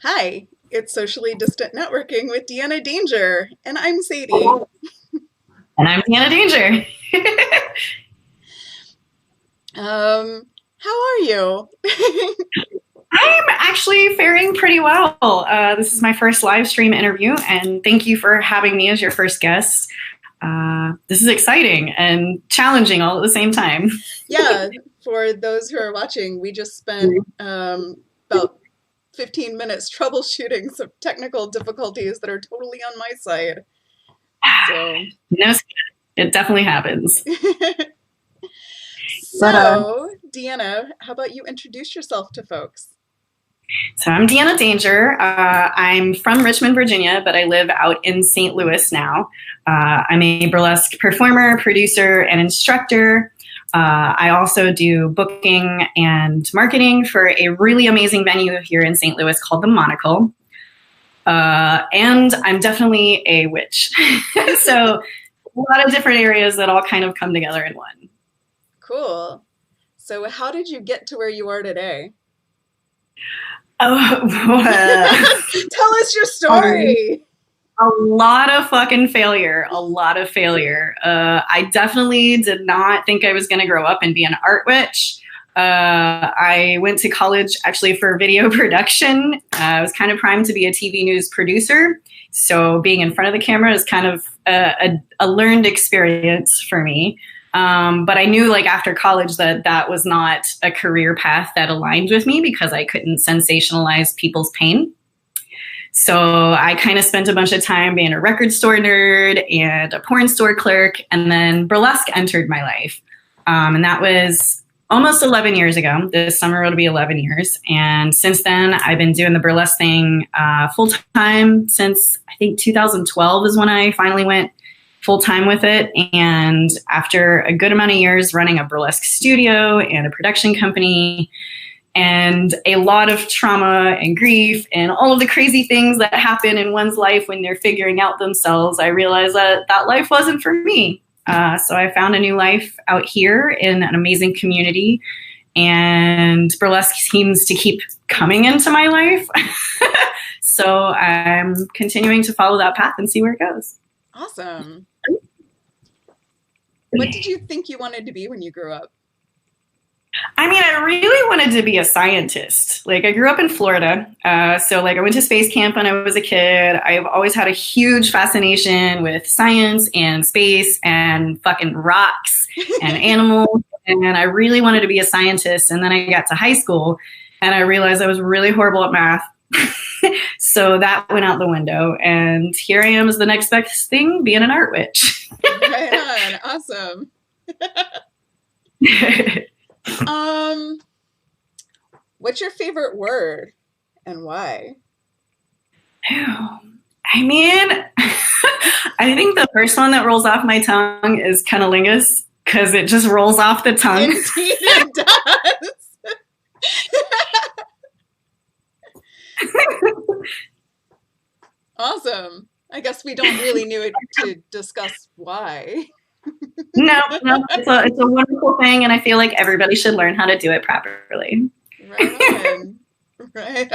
Hi, it's Socially Distant Networking with Deanna Danger, and I'm Sadie. And I'm Deanna Danger. How are you? I'm actually faring pretty well. This is my first live stream interview, and thank you for having me as your first guest. This is exciting and challenging all at the same time. Yeah, for those who are watching, we just spent about 15 minutes troubleshooting some technical difficulties that are totally on my side. So, No, it definitely happens. so Deanna, how about you introduce yourself to folks? So I'm Deanna Danger. I'm from Richmond, Virginia, but I live out in St. Louis now. I'm a burlesque performer, producer, and instructor. I also do booking and marketing for a really amazing venue here in St. Louis called The Monocle. And I'm definitely a witch. So a lot of different areas that all kind of come together in one. Cool. So, how did you get to where you are today? Oh, Tell us your story. a lot of fucking failure. A lot of failure. I definitely did not think I was going to grow up and be an art witch. I went to college actually for video production. I was kind of primed to be a TV news producer. So being in front of the camera is kind of a learned experience for me. But I knew like after college that was not a career path that aligned with me because I couldn't sensationalize people's pain. So I kind of spent a bunch of time being a record store nerd and a porn store clerk, and then burlesque entered my life. And that was almost 11 years ago. This summer it'll be 11 years. And since then, I've been doing the burlesque thing full time since I think 2012 is when I finally went full time with it. And after a good amount of years running a burlesque studio and a production company and a lot of trauma and grief and all of the crazy things that happen in one's life when they're figuring out themselves, I realized that that life wasn't for me. So I found a new life out here in an amazing community, and burlesque seems to keep coming into my life. So I'm continuing to follow that path and see where it goes. Awesome. What did you think you wanted to be when you grew up? I mean, I really wanted to be a scientist. Like, I grew up in Florida. So, like, I went to space camp when I was a kid. I've always had a huge fascination with science and space and fucking rocks and animals. And I really wanted to be a scientist. And then I got to high school and I realized I was really horrible at math. So that went out the window. And here I am as the next best thing, being an art witch. Right on. Awesome. What's your favorite word and why? I mean, I think the first one that rolls off my tongue is cunnilingus because it just rolls off the tongue. Indeed it does. Awesome. I guess we don't really need to discuss why. No, it's a wonderful thing, and I feel like everybody should learn how to do it properly. Right on. Right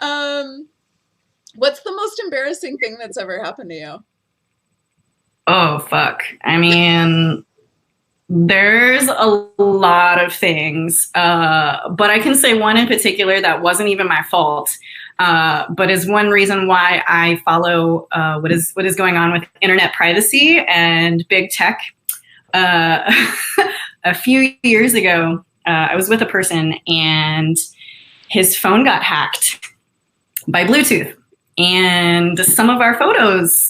on. What's the most embarrassing thing that's ever happened to you? Oh, fuck. I mean, there's a lot of things, but I can say one in particular that wasn't even my fault, but is one reason why I follow what is going on with internet privacy and big tech. A few years ago, I was with a person and his phone got hacked by Bluetooth, and some of our photos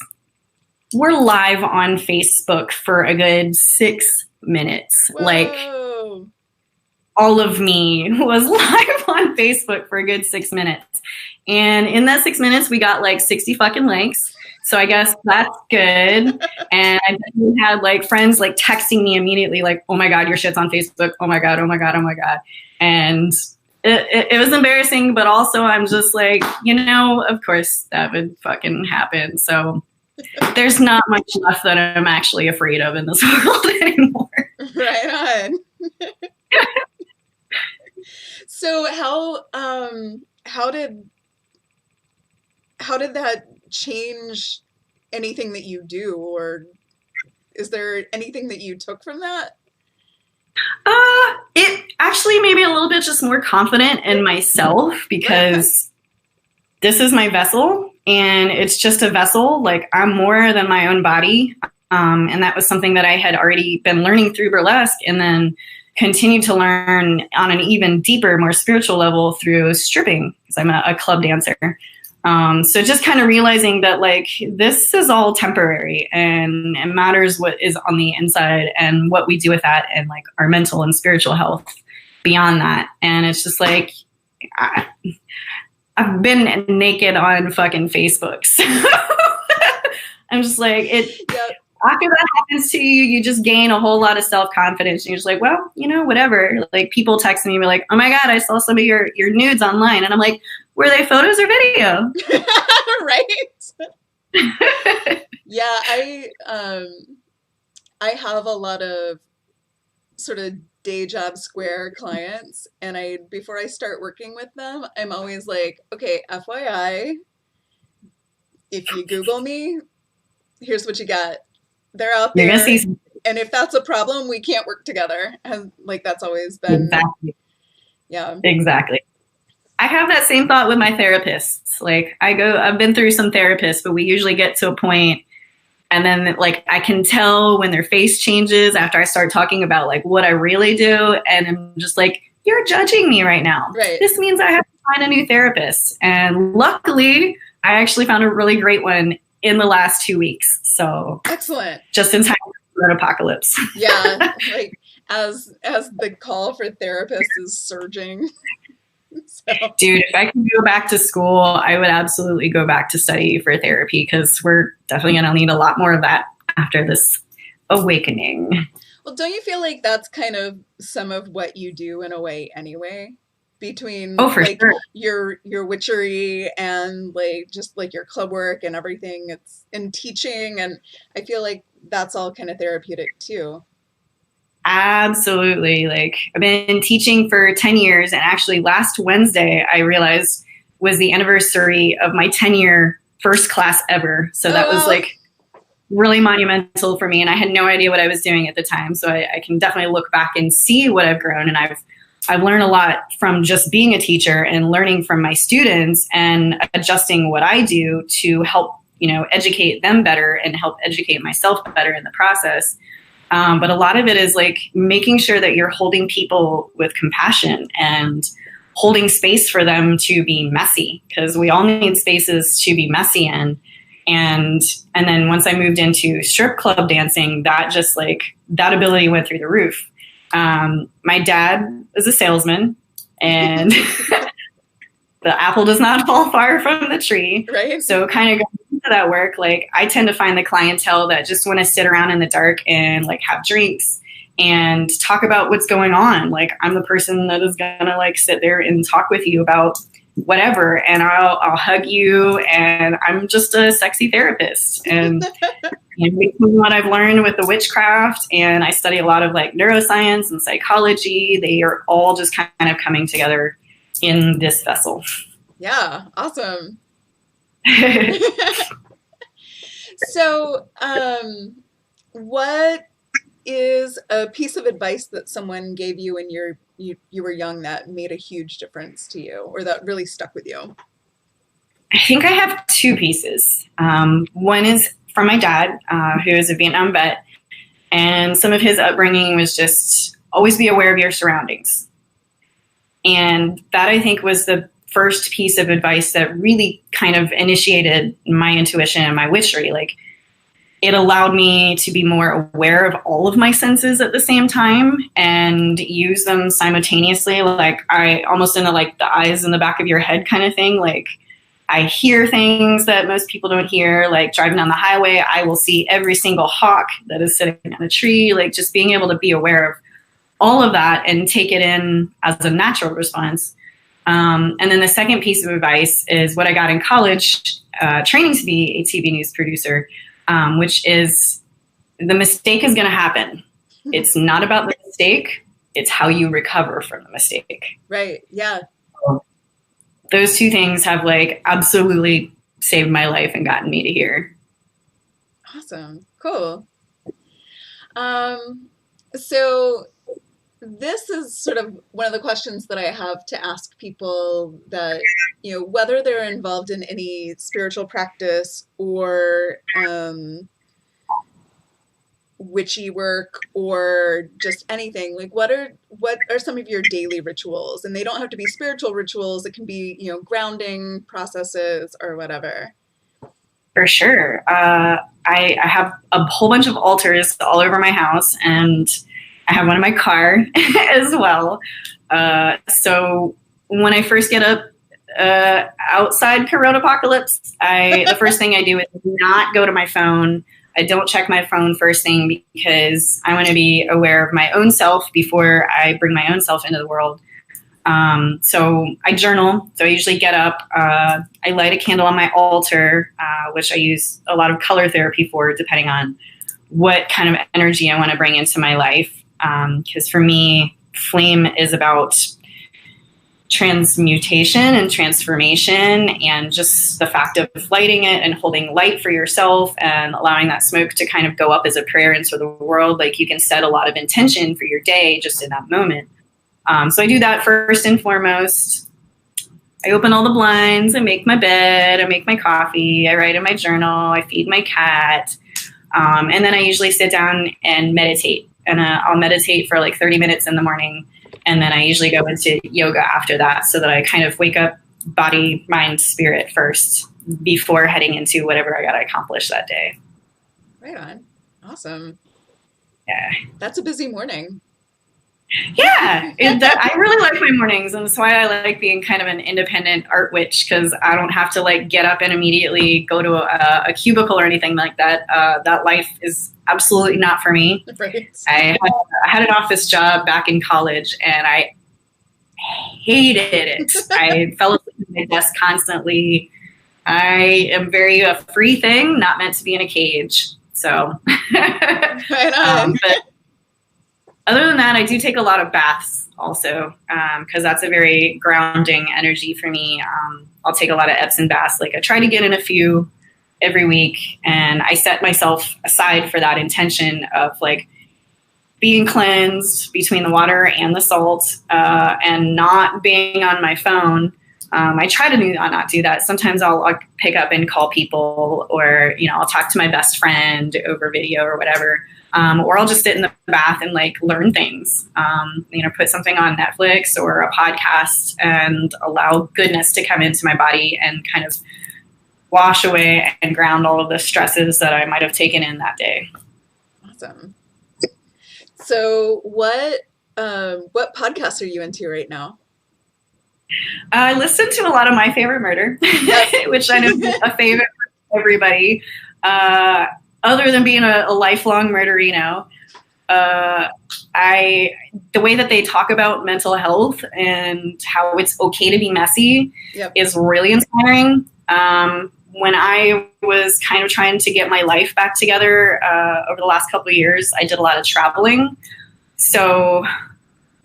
were live on Facebook for a good 6 minutes. Whoa. Like, all of me was live on Facebook for a good 6 minutes. And in that 6 minutes, we got like 60 fucking likes. So I guess that's good. And I had like friends like texting me immediately like, oh my God, your shit's on Facebook. Oh my God, oh my God, oh my God. And it was embarrassing, but also I'm just like, of course that would fucking happen. So there's not much left that I'm actually afraid of in this world anymore. Right on. So how how did that change anything that you do, or is there anything that you took from that? It actually made me a little bit just more confident in myself because this is my vessel and it's just a vessel. Like, I'm more than my own body. And that was something that I had already been learning through burlesque, and then continued to learn on an even deeper, more spiritual level through stripping, because I'm a club dancer. So just kind of realizing that, like, this is all temporary, and it matters what is on the inside and what we do with that, and like our mental and spiritual health beyond that. And it's just like, I've been naked on fucking Facebook. So I'm just like, after that happens to you, you just gain a whole lot of self-confidence. And you're just like, well, you know, whatever. Like, people text me and be like, oh my God, I saw some of your nudes online. And I'm like, were they photos or video? Right. Yeah, I have a lot of sort of day job square clients, and before I start working with them, I'm always like, okay, FYI, if you Google me, here's what you got. They're out there, and if that's a problem, we can't work together. And like, that's always been exactly. I have that same thought with my therapists. Like, I've been through some therapists, but we usually get to a point, and then like I can tell when their face changes after I start talking about like what I really do, and I'm just like, you're judging me right now. Right. This means I have to find a new therapist. And luckily, I actually found a really great one in the last 2 weeks. So excellent. Just in time for an apocalypse. Yeah, like as the call for therapists is surging. So. Dude, if I could go back to school, I would absolutely go back to study for therapy, because we're definitely going to need a lot more of that after this awakening. Well, don't you feel like that's kind of some of what you do in a way anyway? Between like sure. your witchery and like just like your club work and everything, it's in teaching, and I feel like that's all kind of therapeutic too. Absolutely. Like, I've been teaching for 10 years, and actually last Wednesday I realized was the anniversary of my 10-year first class ever. So that was like really monumental for me, and I had no idea what I was doing at the time. So I can definitely look back and see what I've grown, and I've learned a lot from just being a teacher and learning from my students and adjusting what I do to help, you know, educate them better and help educate myself better in the process. But a lot of it is like making sure that you're holding people with compassion and holding space for them to be messy, because we all need spaces to be messy in. And then once I moved into strip club dancing, that just like that ability went through the roof. My dad is a salesman, and the apple does not fall far from the tree. Right. So kind of going into that work, like I tend to find the clientele that just want to sit around in the dark and like have drinks and talk about what's going on. Like, I'm the person that is going to like sit there and talk with you about whatever, and I'll hug you, and I'm just a sexy therapist. And between what I've learned with the witchcraft, and I study a lot of like neuroscience and psychology, they are all just kind of coming together in this vessel. Yeah, awesome. So, what is a piece of advice that someone gave you when you were young that made a huge difference to you, or that really stuck with you? I think I have two pieces. One is from my dad, who is a Vietnam vet, and some of his upbringing was just always be aware of your surroundings. And that, I think, was the first piece of advice that really kind of initiated my intuition and my witchery. Like, it allowed me to be more aware of all of my senses at the same time and use them simultaneously. Like, I almost into like the eyes in the back of your head kind of thing. Like, I hear things that most people don't hear. Like, driving down the highway, I will see every single hawk that is sitting on a tree. Like, just being able to be aware of all of that and take it in as a natural response. And then the second piece of advice is what I got in college, training to be a TV news producer, which is the mistake is going to happen. It's not about the mistake. It's how you recover from the mistake. Right. Yeah. Those two things have like absolutely saved my life and gotten me to here. Awesome. Cool. So this is sort of one of the questions that I have to ask people that, whether they're involved in any spiritual practice or witchy work or just anything. Like, what are some of your daily rituals? And they don't have to be spiritual rituals. It can be, grounding processes or whatever. For sure. I have a whole bunch of altars all over my house, and I have one in my car as well. So when I first get up outside Corona apocalypse, the first thing I do is not go to my phone. I don't check my phone first thing because I want to be aware of my own self before I bring my own self into the world. So I journal. So I usually get up, I light a candle on my altar, which I use a lot of color therapy for, depending on what kind of energy I want to bring into my life. Because for me, flame is about transmutation and transformation, and just the fact of lighting it and holding light for yourself and allowing that smoke to kind of go up as a prayer into the world. Like, you can set a lot of intention for your day just in that moment. So I do that first and foremost. I open all the blinds, I make my bed, I make my coffee, I write in my journal, I feed my cat. And then I usually sit down and meditate. And I'll meditate for like 30 minutes in the morning. And then I usually go into yoga after that, so that I kind of wake up body, mind, spirit first before heading into whatever I got to accomplish that day. Right on. Awesome. Yeah. That's a busy morning. Yeah, I really like my mornings, and that's why I like being kind of an independent art witch, because I don't have to like get up and immediately go to a cubicle or anything like that. That life is absolutely not for me. Right. I had an office job back in college, and I hated it. I fell asleep at my desk constantly. I am very a free thing, not meant to be in a cage. So, right on. But other than that, I do take a lot of baths also, because that's a very grounding energy for me. I'll take a lot of Epsom baths. Like, I try to get in a few every week, and I set myself aside for that intention of like being cleansed between the water and the salt, and not being on my phone. I try to not do that. Sometimes I'll pick up and call people, or, I'll talk to my best friend over video or whatever. Or I'll just sit in the bath and like learn things, put something on Netflix or a podcast and allow goodness to come into my body and kind of wash away and ground all of the stresses that I might have taken in that day. Awesome. So what podcasts are you into right now? I listen to a lot of My Favorite Murder, which I know is a favorite for everybody. Other than being a lifelong murderino, the way that they talk about mental health and how it's okay to be messy is really inspiring. When I was kind of trying to get my life back together over the last couple of years, I did a lot of traveling. So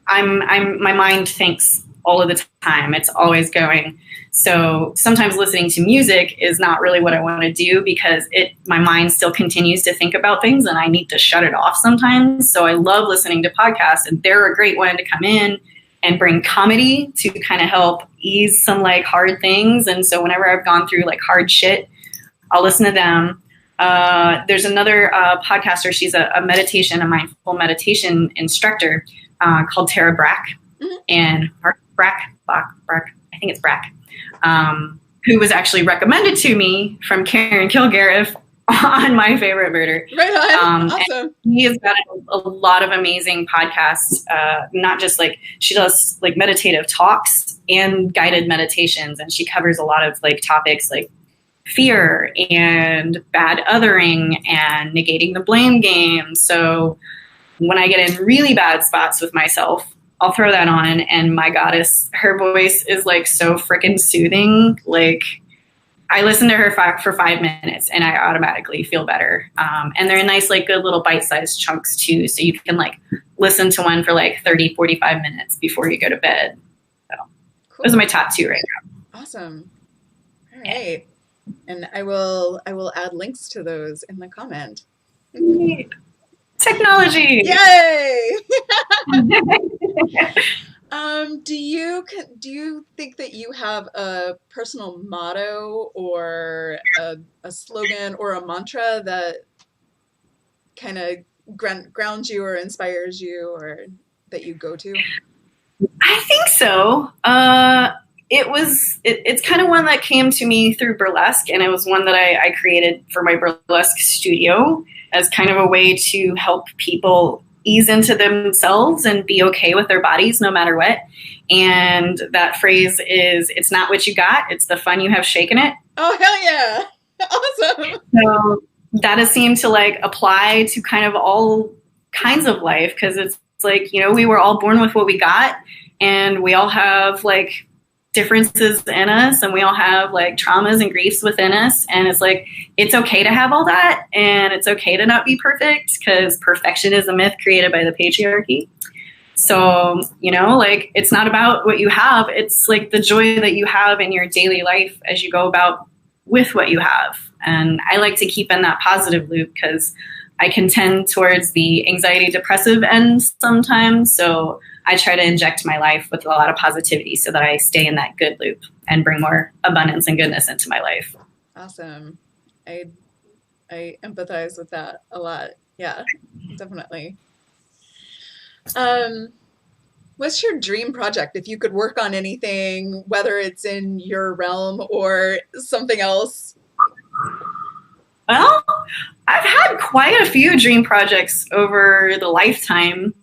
my mind thinks all of the time. It's always going. So sometimes listening to music is not really what I want to do, because my mind still continues to think about things and I need to shut it off sometimes. So I love listening to podcasts, and they're a great one to come in and bring comedy to kind of help ease some like hard things. And so whenever I've gone through like hard shit, I'll listen to them. There's another podcaster. She's a mindful meditation instructor called Tara Brack. Mm-hmm. And Brack, I think it's Brack. Who was actually recommended to me from Karen Kilgariff on My Favorite Murder. Right on. Awesome. He has got a lot of amazing podcasts, not just like, she does like meditative talks and guided meditations, and she covers a lot of like topics like fear and bad othering and negating the blame game. So when I get in really bad spots with myself, I'll throw that on, and my goddess, her voice is like so freaking soothing. Like, I listen to her for 5 minutes and I automatically feel better. And they're nice, like good little bite-sized chunks too. So you can like listen to one for like 30, 45 minutes before you go to bed. So cool. Those are my top 2 right now. Awesome. All right. And I will add links to those in the comment. Technology. Yay! Do you think that you have a personal motto or a slogan or a mantra that kind of grounds you or inspires you or that you go to? I think so. It's kind of one that came to me through burlesque, and it was one that I created for my burlesque studio as kind of a way to help people ease into themselves and be okay with their bodies no matter what. And that phrase is, it's not what you got, it's the fun you have shaking it. Oh, hell yeah. Awesome. So that has seemed to like apply to kind of all kinds of life, because it's like, you know, we were all born with what we got, and we all have like differences in us, and we all have like traumas and griefs within us, and it's like, it's okay to have all that, and it's okay to not be perfect, because perfection is a myth created by the patriarchy. So, you know, like, it's not about what you have, it's like the joy that you have in your daily life as you go about with what you have. And I like to keep in that positive loop, because I can tend towards the anxiety depressive end sometimes. So I try to inject my life with a lot of positivity so that I stay in that good loop and bring more abundance and goodness into my life. Awesome. I empathize with that a lot. Yeah, definitely. What's your dream project? If you could work on anything, whether it's in your realm or something else? Well, I've had quite a few dream projects over the lifetime.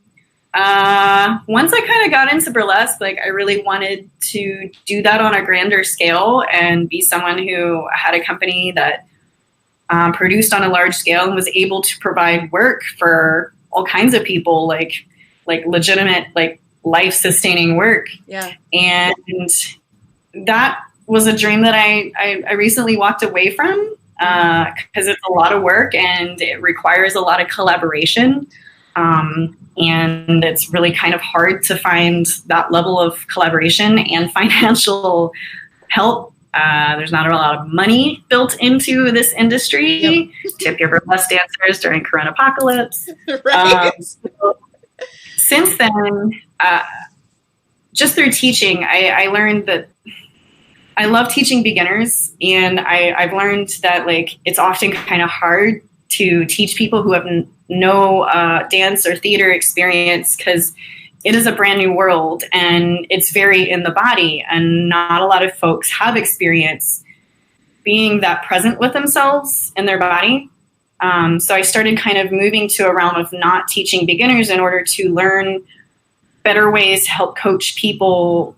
Once I kind of got into burlesque, like, I really wanted to do that on a grander scale and be someone who had a company that produced on a large scale and was able to provide work for all kinds of people, like legitimate, like, life-sustaining work. Yeah. And that was a dream that I recently walked away from, because it's a lot of work and it requires a lot of collaboration. And it's really kind of hard to find that level of collaboration and financial help. There's not a lot of money built into this industry. Yep. Tip your burlesque dancers during Corona apocalypse. Right. So since then, just through teaching, I learned that I love teaching beginners, and I've learned that, like, it's often kind of hard to teach people who have no dance or theater experience, because it is a brand new world and it's very in the body, and not a lot of folks have experience being that present with themselves and their body. So I started kind of moving to a realm of not teaching beginners in order to learn better ways to help coach people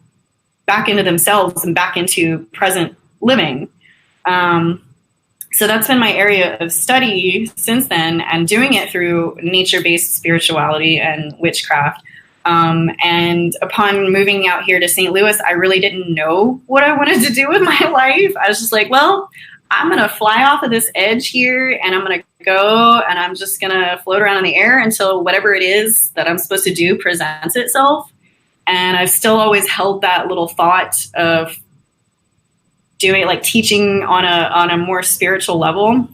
back into themselves and back into present living. So that's been my area of study since then, and doing it through nature-based spirituality and witchcraft. And upon moving out here to St. Louis, I really didn't know what I wanted to do with my life. I was just like, well, I'm going to fly off of this edge here, and I'm going to go, and I'm just going to float around in the air until whatever it is that I'm supposed to do presents itself. And I've still always held that little thought of doing, like, teaching on a more spiritual level.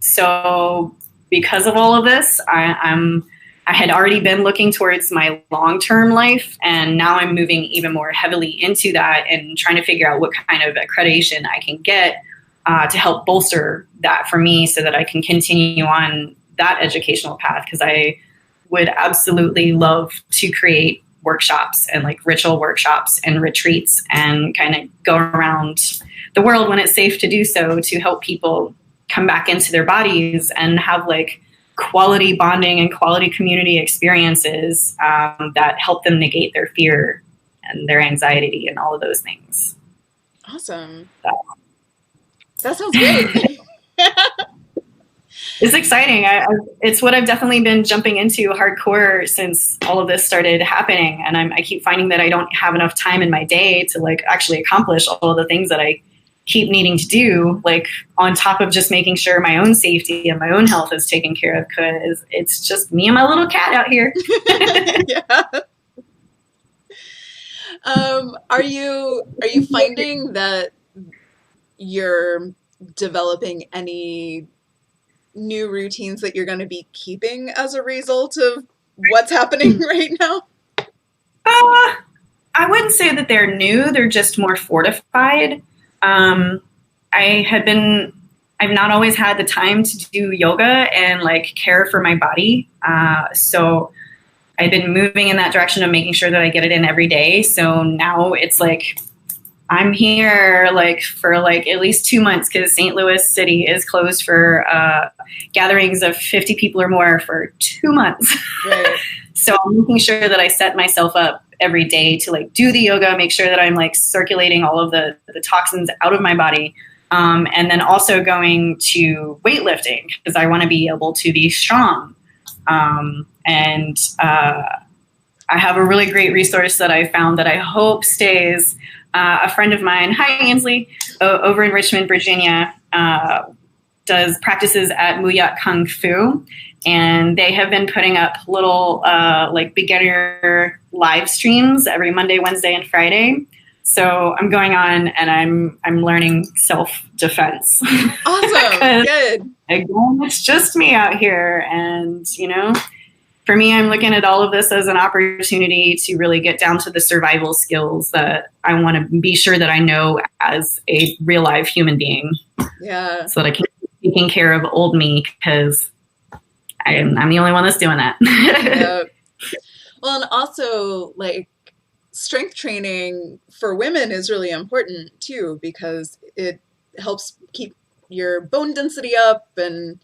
So because of all of this, I had already been looking towards my long-term life, and now I'm moving even more heavily into that and trying to figure out what kind of accreditation I can get to help bolster that for me, so that I can continue on that educational path, because I would absolutely love to create workshops and, like, ritual workshops and retreats, and kind of go around the world when it's safe to do so, to help people come back into their bodies and have, like, quality bonding and quality community experiences that help them negate their fear and their anxiety and all of those things. Awesome. That sounds great. It's exciting. It's what I've definitely been jumping into hardcore since all of this started happening. And I keep finding that I don't have enough time in my day to, like, actually accomplish all of the things that I keep needing to do, like, on top of just making sure my own safety and my own health is taken care of, because it's just me and my little cat out here. Yeah. Are you finding that your developing any new routines that you're going to be keeping as a result of what's happening right now? I wouldn't say that they're new. They're just more fortified. I had been, I've not always had the time to do yoga and like care for my body. So I've been moving in that direction of making sure that I get it in every day. So now it's like, I'm here like for like at least 2 months because St. Louis City is closed for gatherings of 50 people or more for 2 months. Right. So I'm making sure that I set myself up every day to like do the yoga, make sure that I'm like circulating all of the toxins out of my body. And then also going to weightlifting because I want to be able to be strong. And I have a really great resource that I found that I hope stays. A friend of mine, hi Ainsley, over in Richmond, Virginia, does practices at Muyat Kung Fu. And they have been putting up little like beginner live streams every Monday, Wednesday, and Friday. So I'm going on and I'm learning self-defense. Awesome. Good. Again, it's just me out here. And, you know, for me, I'm looking at all of this as an opportunity to really get down to the survival skills that I want to be sure that I know as a real live human being. Yeah. So that I can keep taking care of old me because I'm the only one that's doing that. Yep. Well, and also like strength training for women is really important too, because it helps keep your bone density up and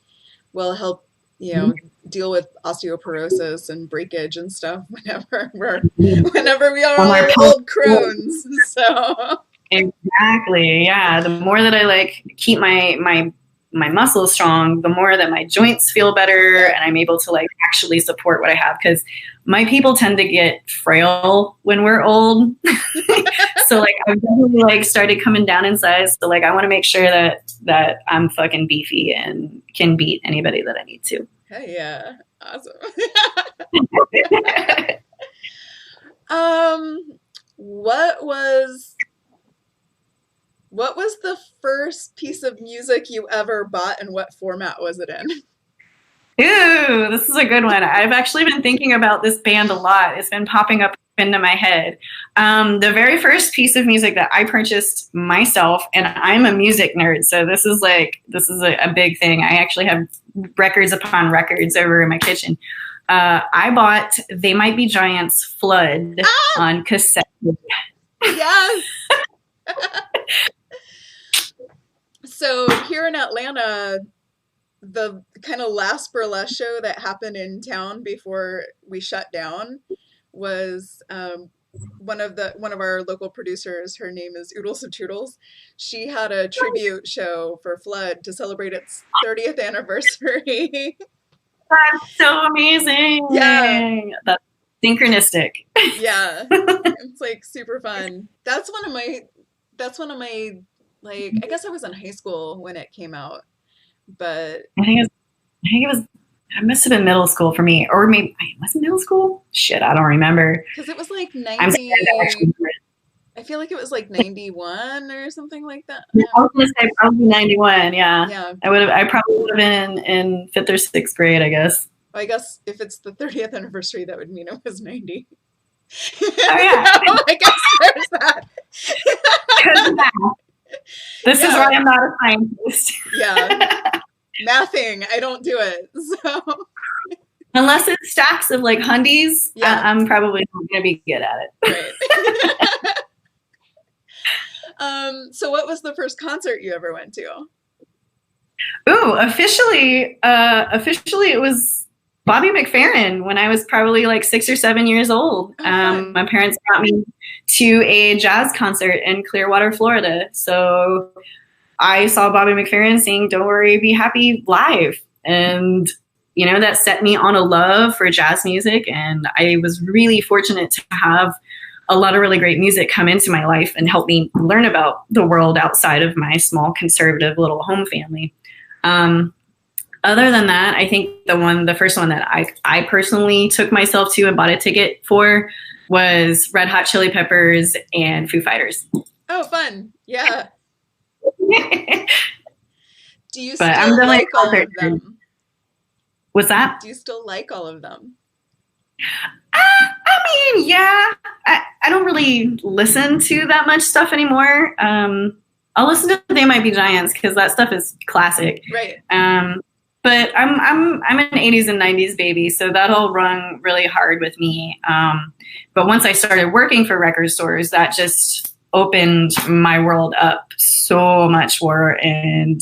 will help, you know, deal with osteoporosis and breakage and stuff whenever we are all old crones. So exactly. Yeah. The more that I like keep my muscles strong, the more that my joints feel better and I'm able to like actually support what I have. Cause my people tend to get frail when we're old. So like I've definitely like started coming down in size. So like I want to make sure that I'm fucking beefy and can beat anybody that I need to. Hey, yeah. Awesome. What was the first piece of music you ever bought and what format was it in? Ooh, this is a good one. I've actually been thinking about this band a lot. It's been popping up into my head. The very first piece of music that I purchased myself, and I'm a music nerd, so this is a big thing. I actually have records upon records over in my kitchen. I bought They Might Be Giants Flood on cassette. Yes. So here in Atlanta, the kind of last burlesque show that happened in town before we shut down was one of our local producers. Her name is Oodles and Toodles. She had a tribute show for Flood to celebrate its 30th anniversary. That's so amazing. Yeah. That's synchronistic. Yeah. It's like super fun. That's one of my like, I guess I was in high school when it came out, but I think it must have been middle school for me, or maybe was it middle school? Shit, I don't remember. Because it was like 90. I feel like it was like 91 or something like that. I was gonna say probably 91. Yeah. Yeah. I probably would have been in 5th or 6th grade, I guess. Well, I guess if it's the 30th anniversary, that would mean it was 90. Oh yeah. So I guess there's that. This is why I'm not a scientist. Yeah. Mathing, I don't do it. So unless it's stacks of like hundies, I'm probably not going to be good at it. Right. So what was the first concert you ever went to? Ooh, officially it was Bobby McFerrin when I was probably like 6 or 7 years old. My parents brought me to a jazz concert in Clearwater, Florida. So I saw Bobby McFerrin sing Don't Worry, Be Happy live. And, you know, that set me on a love for jazz music. And I was really fortunate to have a lot of really great music come into my life and help me learn about the world outside of my small conservative little home family. Other than that, I think the first one that I personally took myself to and bought a ticket for was Red Hot Chili Peppers and Foo Fighters. Oh, fun. Yeah. Do you But I'm still definitely like a all concert of nerd. them? What's that? Do you still like all of them? I mean, yeah. I don't really listen to that much stuff anymore. I'll listen to They Might Be Giants because that stuff is classic. Right. But I'm an 80s and 90s baby, so that all rung really hard with me. But once I started working for record stores, that just opened my world up so much more. And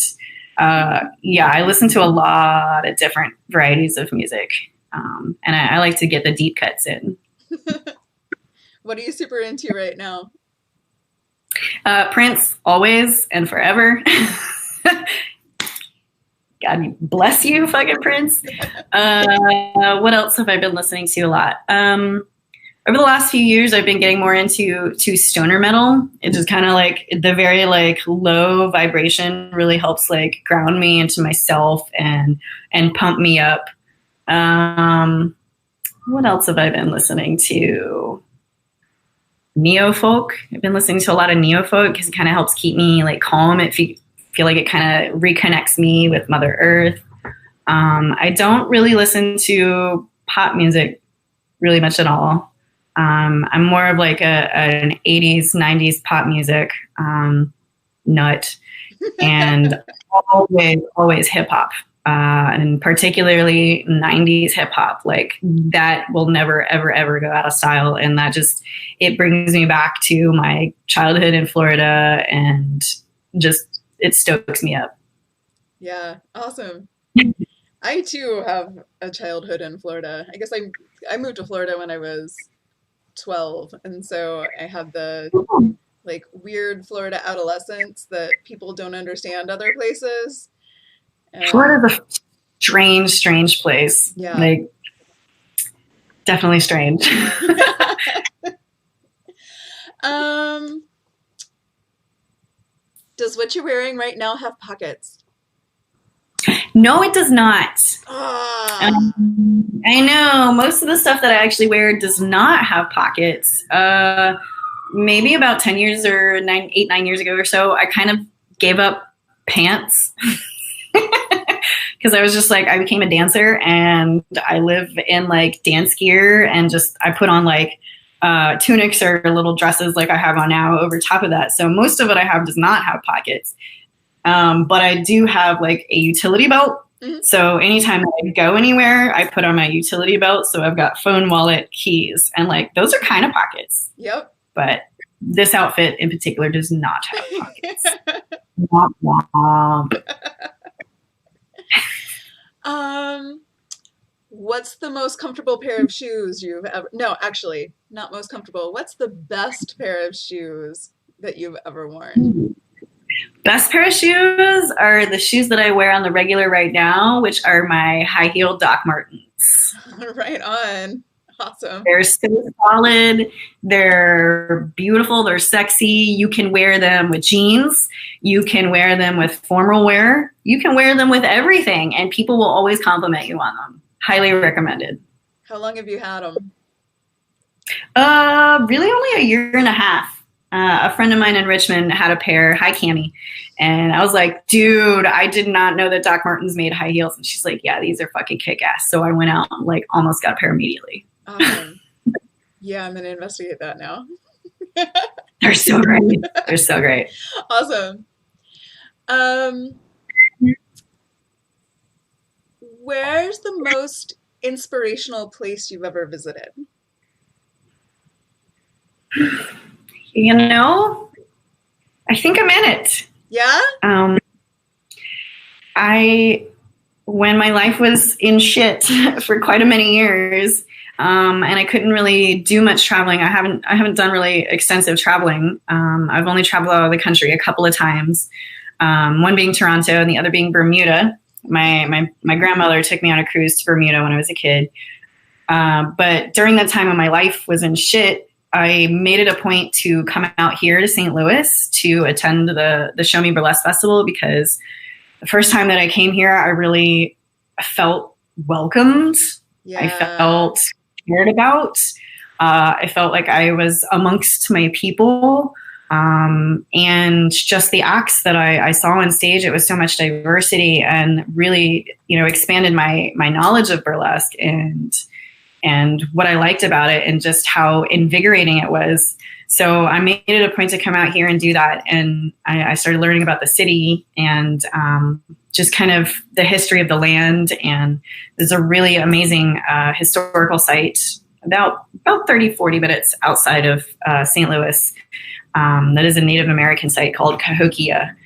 yeah, I listen to a lot of different varieties of music. And I like to get the deep cuts in. What are you super into right now? Prince, always and forever. God bless you, fucking Prince. What else have I been listening to a lot? Over the last few years, I've been getting more into stoner metal. It's just kind of like the very like low vibration really helps like ground me into myself and pump me up. What else have I been listening to? Neo folk. I've been listening to a lot of neo folk because it kind of helps keep me like calm. It feel like it kind of reconnects me with Mother Earth. I don't really listen to pop music really much at all. I'm more of like an 80s, 90s pop music nut, and always hip hop, and particularly 90s hip hop. Like that will never, ever, ever go out of style. And that just, it brings me back to my childhood in Florida and just, it stokes me up. Yeah, awesome. I too have a childhood in Florida. I guess I moved to Florida when I was 12, and so I had the like weird Florida adolescence that people don't understand other places. And Florida's a strange place. yeah. Like definitely strange. Does what you're wearing right now have pockets? No, it does not. Ah. I know most of the stuff that I actually wear does not have pockets. Maybe about 10 years or 9 years ago or so, I kind of gave up pants because I was just like, I became a dancer and I live in like dance gear and just, I put on like tunics or little dresses like I have on now over top of that. So most of what I have does not have pockets. But I do have like a utility belt. Mm-hmm. So anytime I go anywhere, I put on my utility belt. So I've got phone, wallet, keys, and like those are kind of pockets. Yep. But this outfit in particular does not have pockets. Womp womp. What's the most comfortable pair of shoes you've ever... No, actually, not most comfortable. What's the best pair of shoes that you've ever worn? Best pair of shoes are the shoes that I wear on the regular right now, which are my high-heel Doc Martens. Right on. Awesome. They're so solid. They're beautiful. They're sexy. You can wear them with jeans. You can wear them with formal wear. You can wear them with everything, and people will always compliment you on them. Highly recommended. How long have you had them? Really only a year and a half. A friend of mine in Richmond had a pair. Hi, Cammie. And I was like, dude, I did not know that Doc Martens made high heels. And she's like, yeah, these are fucking kick-ass. So I went out and like almost got a pair immediately. Awesome. Yeah, I'm going to investigate that now. They're so great. They're so great. Awesome. Where's the most inspirational place you've ever visited? You know, I think I'm in it. Yeah? When my life was in shit for quite a many years, and I couldn't really do much traveling. I haven't done really extensive traveling. I've only traveled out of the country a couple of times. One being Toronto and the other being Bermuda. My grandmother took me on a cruise to Bermuda when I was a kid. But during that time when my life was in shit, I made it a point to come out here to St. Louis to attend the Show Me Burlesque Festival, because the first time that I came here, I really felt welcomed. Yeah. I felt cared about. I felt like I was amongst my people. And just the acts that I saw on stage, it was so much diversity and really, expanded my knowledge of burlesque and what I liked about it and just how invigorating it was. So I made it a point to come out here and do that. And I started learning about the city and just kind of the history of the land. And there's a really amazing historical site about 30, 40 minutes outside of St. Louis. That is a Native American site called Cahokia.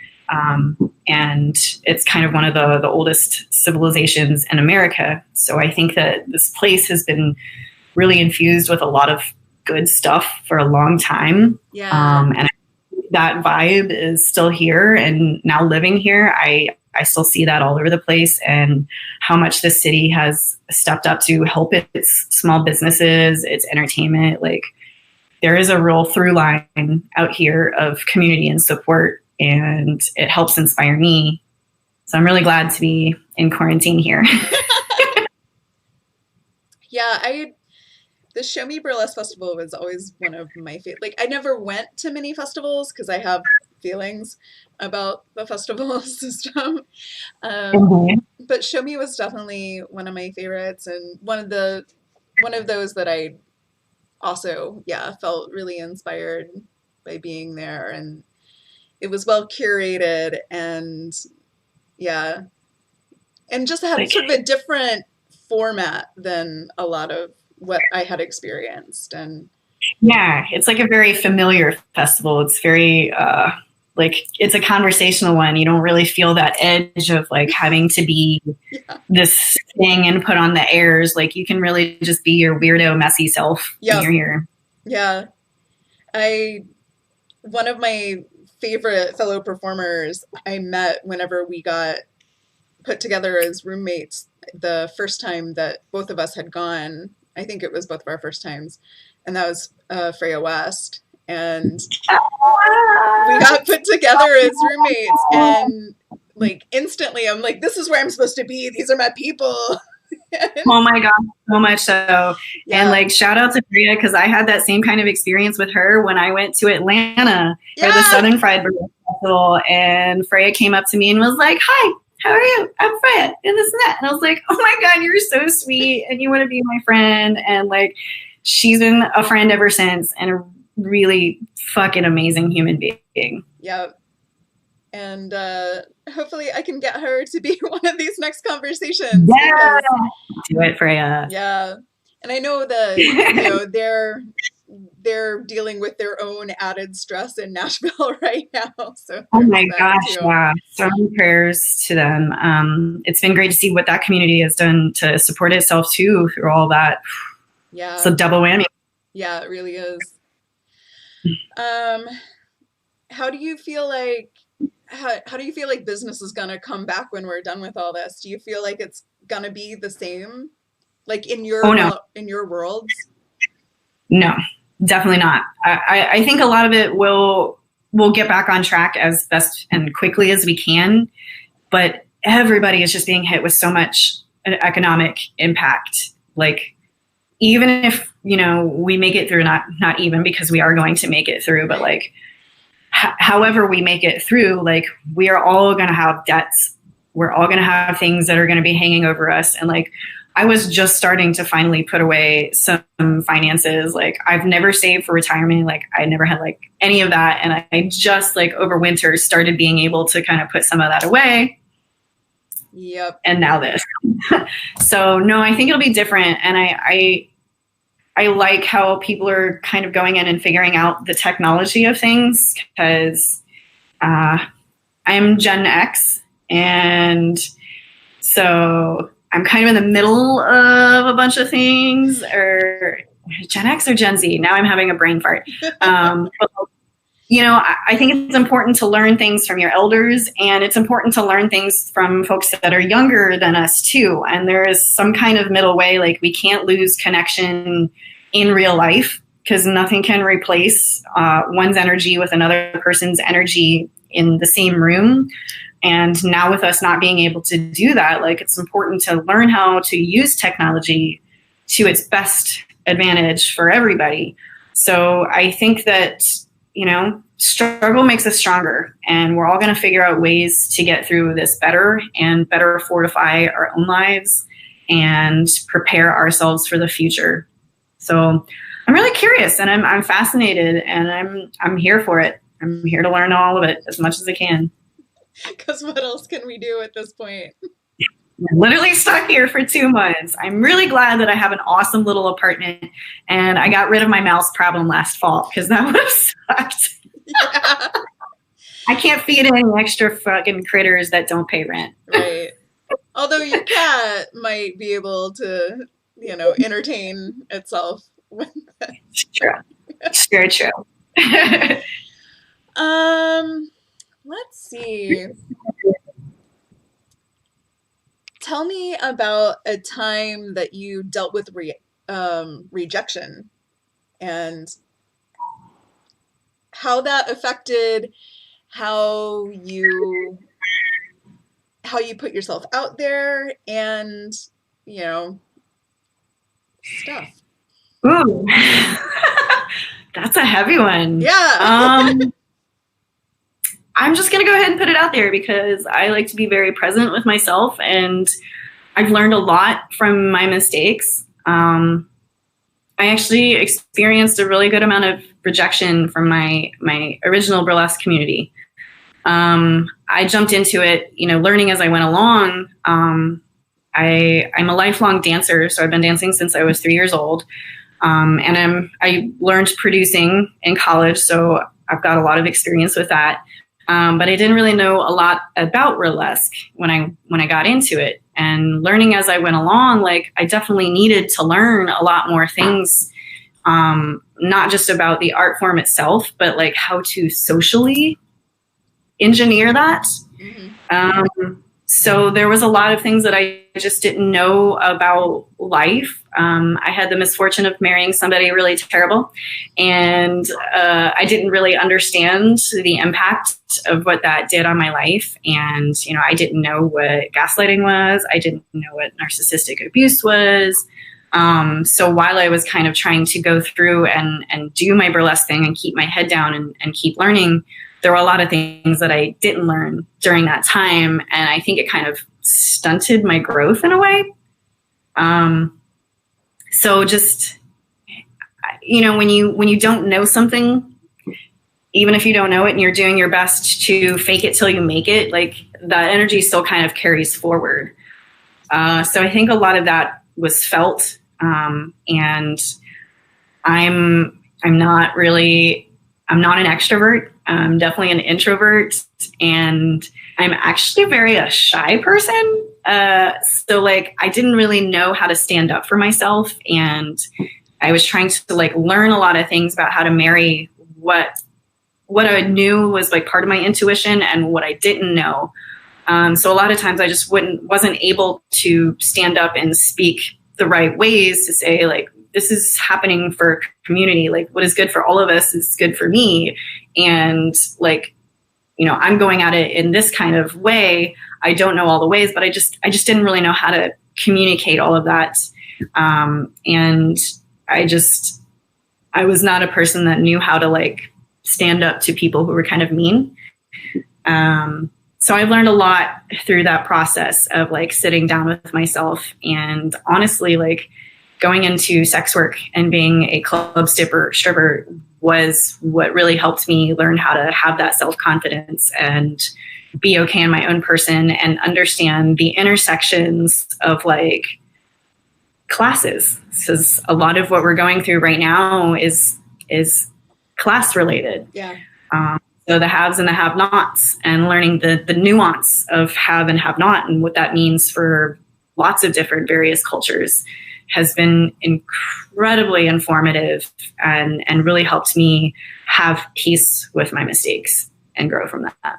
And it's kind of one of the oldest civilizations in America. So I think that this place has been really infused with a lot of good stuff for a long time. Yeah. And that vibe is still here. And now living here, I still see that all over the place and how much the city has stepped up to help its small businesses, its entertainment. Like there is a real through line out here of community and support, and it helps inspire me. So I'm really glad to be in quarantine here. Yeah, the Show Me Burlesque Festival was always one of my favorite. Like, I never went to many festivals because I have feelings about the festival system. But Show Me was definitely one of my favorites, and one of those that I also, felt really inspired by being there, and it was well curated, and and just had sort of a different format than a lot of what I had experienced. And yeah, it's like a very familiar festival. It's very it's a conversational one. You don't really feel that edge of like having to be this thing and put on the airs. Like you can really just be your weirdo, messy self when you're here. Yeah. One of my favorite fellow performers I met whenever we got put together as roommates the first time that both of us had gone. I think it was both of our first times. And that was Freya West. And we got put together as roommates, and like instantly I'm like, this is where I'm supposed to be. These are my people. Oh my God, so much so. Yeah. And like shout out to Freya, because I had that same kind of experience with her when I went to Atlanta for the Southern Fried Burlesque Festival, and Freya came up to me and was like, hi, how are you? I'm Freya, and this and that. And I was like, oh my God, you're so sweet and you want to be my friend. And like she's been a friend ever since, and a really fucking amazing human being. Yep. And hopefully I can get her to be one of these next conversations. Yeah, do it, Freya. Yeah, and I know that they're dealing with their own added stress in Nashville right now. So oh my gosh, yeah. So many prayers to them. It's been great to see what that community has done to support itself too through all that. Yeah, it's a double whammy. Yeah, it really is. How do you feel like business is gonna come back when we're done with all this? Do you feel like it's gonna be the same, like in your in your worlds? No, definitely not. I think a lot of it we'll get back on track as best and quickly as we can, but everybody is just being hit with so much economic impact. Like even if we make it through, not even, because we are going to make it through, but like however we make it through, like we are all going to have debts. We're all going to have things that are going to be hanging over us. And like, I was just starting to finally put away some finances. Like I've never saved for retirement. Like I never had like any of that. And I just like over winter started being able to kind of put some of that away. Yep. And now this. So no, I think it'll be different. And I like how people are kind of going in and figuring out the technology of things, because I'm Gen X, and so I'm kind of in the middle of a bunch of things, or Gen X or Gen Z. Now I'm having a brain fart. But, I think it's important to learn things from your elders, and it's important to learn things from folks that are younger than us too. And there is some kind of middle way. Like we can't lose connection in real life, because nothing can replace one's energy with another person's energy in the same room. And now with us not being able to do that, like it's important to learn how to use technology to its best advantage for everybody. So I think that struggle makes us stronger, and we're all going to figure out ways to get through this better and better fortify our own lives and prepare ourselves for the future. So I'm really curious, and I'm fascinated, and I'm here for it. I'm here to learn all of it as much as I can. Because what else can we do at this point? I'm literally stuck here for 2 months. I'm really glad that I have an awesome little apartment, and I got rid of my mouse problem last fall because that would have sucked. Yeah. I can't feed any extra fucking critters that don't pay rent. Right. Although your cat might be able to, entertain itself with that. True. It's very true. Let's see. Tell me about a time that you dealt with rejection and how that affected how you put yourself out there and, stuff. Ooh. That's a heavy one. Yeah. I'm just going to go ahead and put it out there because I like to be very present with myself, and I've learned a lot from my mistakes. I actually experienced a really good amount of rejection from my original burlesque community. I jumped into it, learning as I went along. I'm a lifelong dancer, so I've been dancing since I was 3 years old. And I learned producing in college, so I've got a lot of experience with that. But I didn't really know a lot about burlesque when I got into it. And learning as I went along, I definitely needed to learn a lot more things, not just about the art form itself, but how to socially engineer that. Mm-hmm. So there was a lot of things that I just didn't know about life. I had the misfortune of marrying somebody really terrible, and I didn't really understand the impact of what that did on my life. And, I didn't know what gaslighting was. I didn't know what narcissistic abuse was. So while I was kind of trying to go through and do my burlesque thing and keep my head down and keep learning, there were a lot of things that I didn't learn during that time. And I think it kind of stunted my growth in a way. So just, when you don't know something, even if you don't know it and you're doing your best to fake it till you make it, that energy still kind of carries forward. So I think a lot of that was felt. And I'm not an extrovert. I'm definitely an introvert, and I'm actually a shy person. So I didn't really know how to stand up for myself, and I was trying to learn a lot of things about how to marry what I knew was part of my intuition and what I didn't know. So a lot of times I just wasn't able to stand up and speak the right ways to say this is happening for community. What is good for all of us is good for me. And I'm going at it in this kind of way. I don't know all the ways, but I just didn't really know how to communicate all of that. And I was not a person that knew how to stand up to people who were kind of mean. So I learned a lot through that process of sitting down with myself, and honestly, going into sex work and being a club stripper was what really helped me learn how to have that self-confidence and be okay in my own person and understand the intersections of classes. Because a lot of what we're going through right now is class related. Yeah. So the haves and the have-nots, and learning the nuance of have and have not and what that means for lots of different various cultures has been incredibly informative and really helped me have peace with my mistakes and grow from that.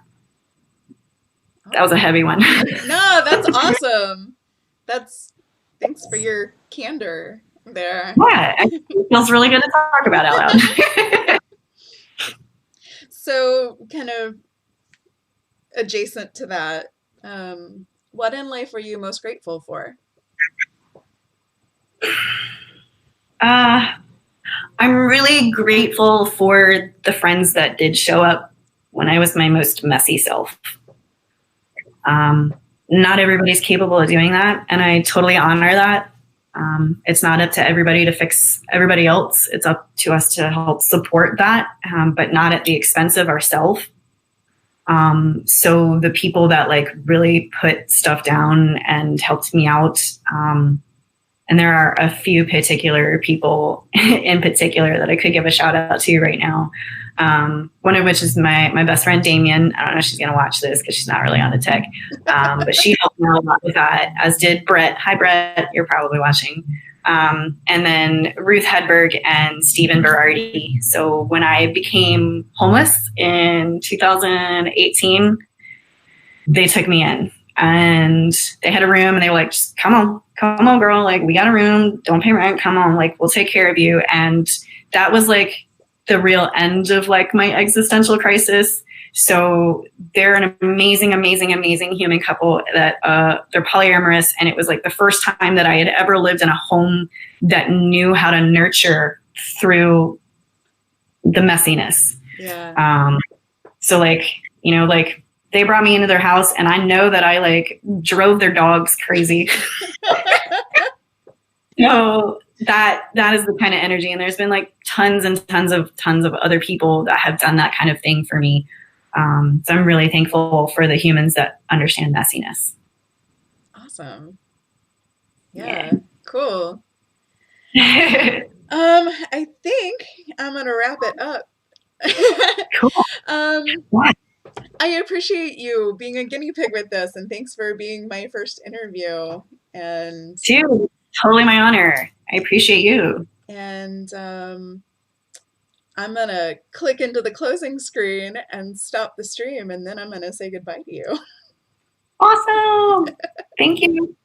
That was a heavy one. No, that's awesome. Thanks for your candor there. Yeah, it feels really good to talk about out loud. So kind of adjacent to that, what in life are you most grateful for? I'm really grateful for the friends that did show up when I was my most messy self. Not everybody's capable of doing that, and I totally honor that. It's not up to everybody to fix everybody else. It's up to us to help support that, but not at the expense of ourselves. So the people that like really put stuff down and helped me out, and there are a few particular people in particular that I could give a shout out to right now. One of which is my best friend, Damien. I don't know if she's going to watch this because she's not really on the tech. But she helped me a lot with that, as did Brett. Hi, Brett. You're probably watching. And then Ruth Hedberg and Stephen Berardi. So when I became homeless in 2018, they took me in. And they had a room and they were like, just come on, girl. Like, we got a room. Don't pay rent. Come on. Like, we'll take care of you. And that was like the real end of like my existential crisis. So they're an amazing, amazing, amazing human couple that they're polyamorous. And it was like the first time that I had ever lived in a home that knew how to nurture through the messiness. Yeah. So like, you know, like, they brought me into their house and I know that I like drove their dogs crazy. So that is the kind of energy. And there's been like tons of other people that have done that kind of thing for me. So I'm really thankful for the humans that understand messiness. Awesome. Yeah. Cool. I think I'm gonna wrap it up. Cool. What? I appreciate you being a guinea pig with this, and thanks for being my first interview. And dude, totally my honor. I appreciate you. And I'm gonna click into the closing screen and stop the stream, and then I'm gonna say goodbye to you. Awesome. Thank you.